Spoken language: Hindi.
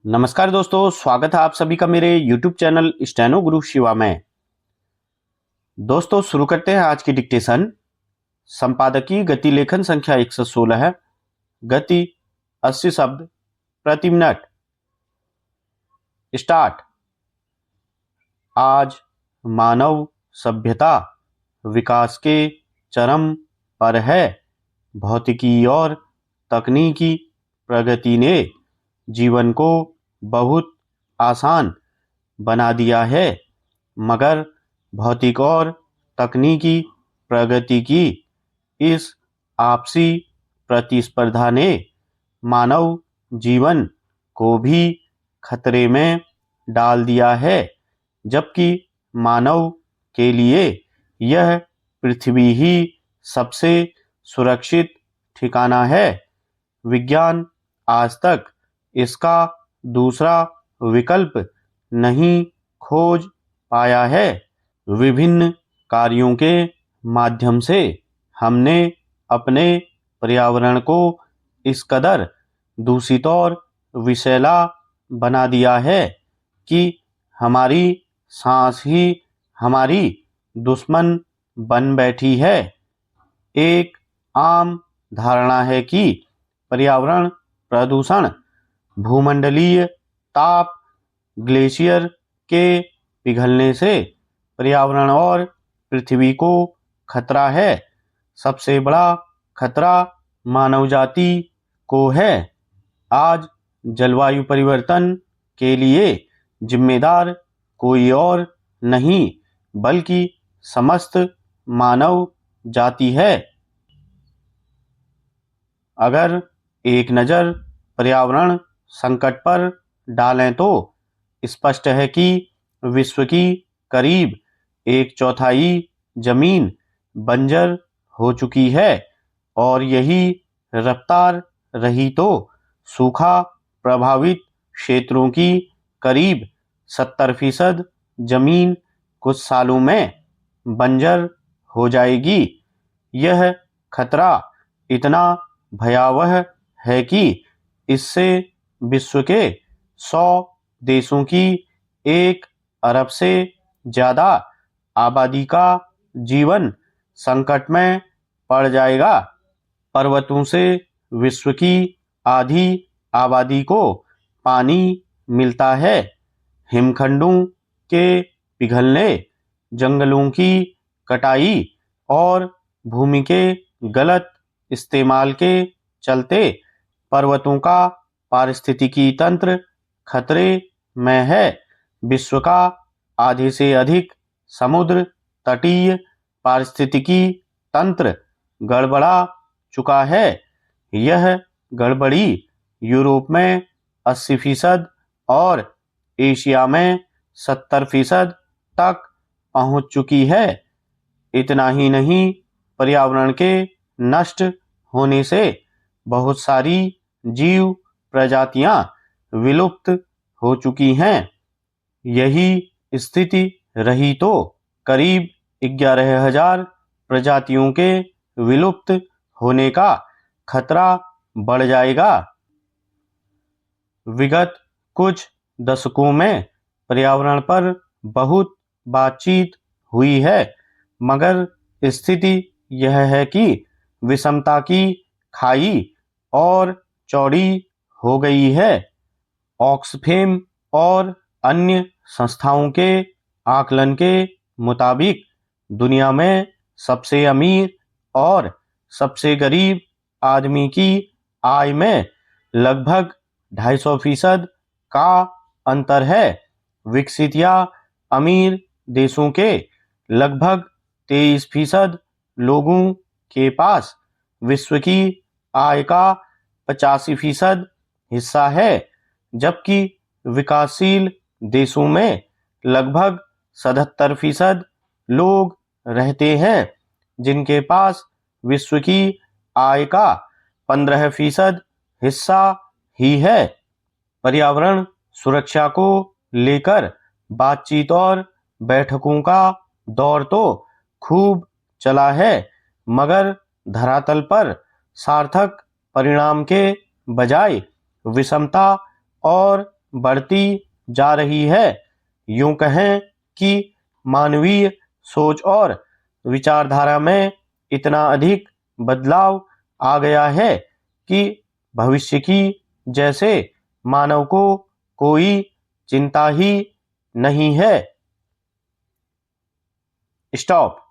नमस्कार दोस्तों, स्वागत है आप सभी का मेरे YouTube चैनल स्टेनो गुरु शिवा में। दोस्तों शुरू करते हैं आज की डिक्टेशन। संपादकीय गति लेखन संख्या 116 है। गति 80 शब्द प्रति मिनट। स्टार्ट। आज मानव सभ्यता विकास के चरम पर है। भौतिकी और तकनीकी प्रगति ने जीवन को बहुत आसान बना दिया है, मगर भौतिक और तकनीकी प्रगति की इस आपसी प्रतिस्पर्धा ने मानव जीवन को भी खतरे में डाल दिया है, जबकि मानव के लिए यह पृथ्वी ही सबसे सुरक्षित ठिकाना है। विज्ञान आज तक इसका दूसरा विकल्प नहीं खोज पाया है। विभिन्न कार्यों के माध्यम से हमने अपने पर्यावरण को इस कदर दूषित और विषैला बना दिया है कि हमारी सांस ही हमारी दुश्मन बन बैठी है। एक आम धारणा है कि पर्यावरण प्रदूषण भूमंडलीय ताप, ग्लेशियर के पिघलने से पर्यावरण और पृथ्वी को खतरा है। सबसे बड़ा खतरा मानव जाति को है। आज जलवायु परिवर्तन के लिए जिम्मेदार कोई और नहीं बल्कि समस्त मानव जाति है। अगर एक नज़र पर्यावरण संकट पर डालें तो स्पष्ट है कि विश्व की करीब 1/4 जमीन बंजर हो चुकी है और यही रफ्तार रही तो सूखा प्रभावित क्षेत्रों की करीब 70% जमीन कुछ सालों में बंजर हो जाएगी। यह खतरा इतना भयावह है कि इससे विश्व के 100 देशों की 1 अरब से ज़्यादा आबादी का जीवन संकट में पड़ जाएगा। पर्वतों से विश्व की आधी आबादी को पानी मिलता है। हिमखंडों के पिघलने, जंगलों की कटाई और भूमि के गलत इस्तेमाल के चलते पर्वतों का पारिस्थितिकी तंत्र खतरे में है। विश्व का आधे से अधिक समुद्र तटीय पारिस्थितिकी तंत्र गड़बड़ा चुका है। यह गड़बड़ी यूरोप में 80% और एशिया में 70% तक पहुंच चुकी है। इतना ही नहीं, पर्यावरण के नष्ट होने से बहुत सारी जीव प्रजातियां विलुप्त हो चुकी हैं। यही स्थिति रही तो करीब 11,000 प्रजातियों के विलुप्त होने का खतरा बढ़ जाएगा। विगत कुछ दशकों में पर्यावरण पर बहुत बातचीत हुई है, मगर स्थिति यह है कि विषमता की खाई और चौड़ी हो गई है। ऑक्सफैम और अन्य संस्थाओं के आकलन के मुताबिक दुनिया में सबसे अमीर और सबसे गरीब आदमी की आय में लगभग 250% का अंतर है। विकसित या अमीर देशों के लगभग 23% लोगों के पास विश्व की आय का 85% हिस्सा है, जबकि विकासशील देशों में लगभग 77% लोग रहते हैं जिनके पास विश्व की आय का 15% हिस्सा ही है। पर्यावरण सुरक्षा को लेकर बातचीत और बैठकों का दौर तो खूब चला है, मगर धरातल पर सार्थक परिणाम के बजाय विषमता और बढ़ती जा रही है। यूं कहें कि मानवीय सोच और विचारधारा में इतना अधिक बदलाव आ गया है कि भविष्य की जैसे मानव को कोई चिंता ही नहीं है। स्टॉप।